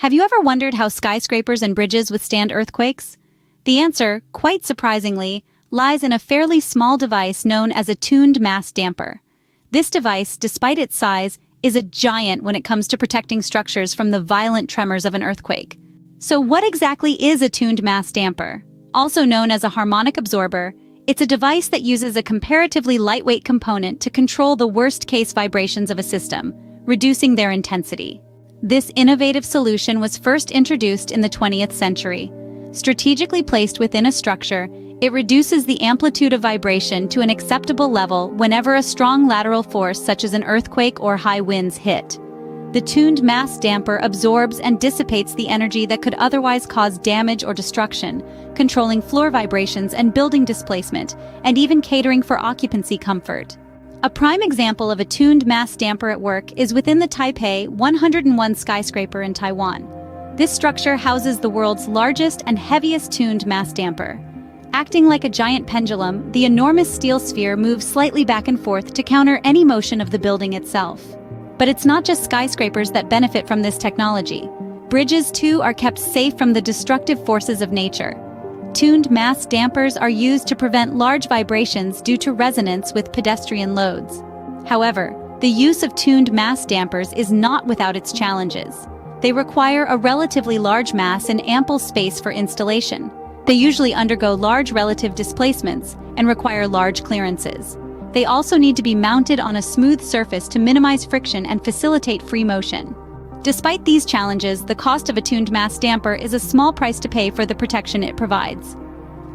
Have you ever wondered how skyscrapers and bridges withstand earthquakes? The answer, quite surprisingly, lies in a fairly small device known as a tuned mass damper. This device, despite its size, is a giant when it comes to protecting structures from the violent tremors of an earthquake. So what exactly is a tuned mass damper? Also known as a harmonic absorber, it's a device that uses a comparatively lightweight component to control the worst-case vibrations of a system, reducing their intensity. This innovative solution was first introduced in the 20th century. Strategically placed within a structure, it reduces the amplitude of vibration to an acceptable level whenever a strong lateral force such as an earthquake or high winds hit. The tuned mass damper absorbs and dissipates the energy that could otherwise cause damage or destruction, controlling floor vibrations and building displacement, and even catering for occupancy comfort. A prime example of a tuned mass damper at work is within the Taipei 101 skyscraper in Taiwan. This structure houses the world's largest and heaviest tuned mass damper. Acting like a giant pendulum, the enormous steel sphere moves slightly back and forth to counter any motion of the building itself. But it's not just skyscrapers that benefit from this technology. Bridges, too, are kept safe from the destructive forces of nature. Tuned mass dampers are used to prevent large vibrations due to resonance with pedestrian loads. However, the use of tuned mass dampers is not without its challenges. They require a relatively large mass and ample space for installation. They usually undergo large relative displacements and require large clearances. They also need to be mounted on a smooth surface to minimize friction and facilitate free motion. Despite these challenges, the cost of a tuned mass damper is a small price to pay for the protection it provides.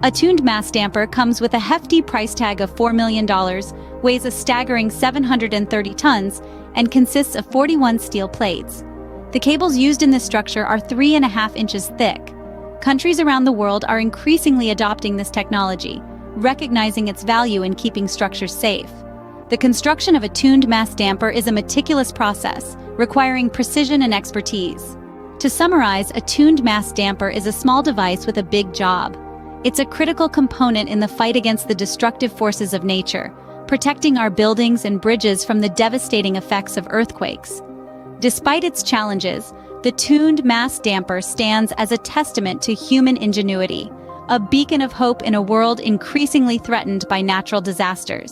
A tuned mass damper comes with a hefty price tag of $4 million, weighs a staggering 730 tons, and consists of 41 steel plates. The cables used in this structure are 3.5 inches thick. Countries around the world are increasingly adopting this technology, recognizing its value in keeping structures safe. The construction of a tuned mass damper is a meticulous process, requiring precision and expertise. To summarize, a tuned mass damper is a small device with a big job. It's a critical component in the fight against the destructive forces of nature, protecting our buildings and bridges from the devastating effects of earthquakes. Despite its challenges, the tuned mass damper stands as a testament to human ingenuity, a beacon of hope in a world increasingly threatened by natural disasters.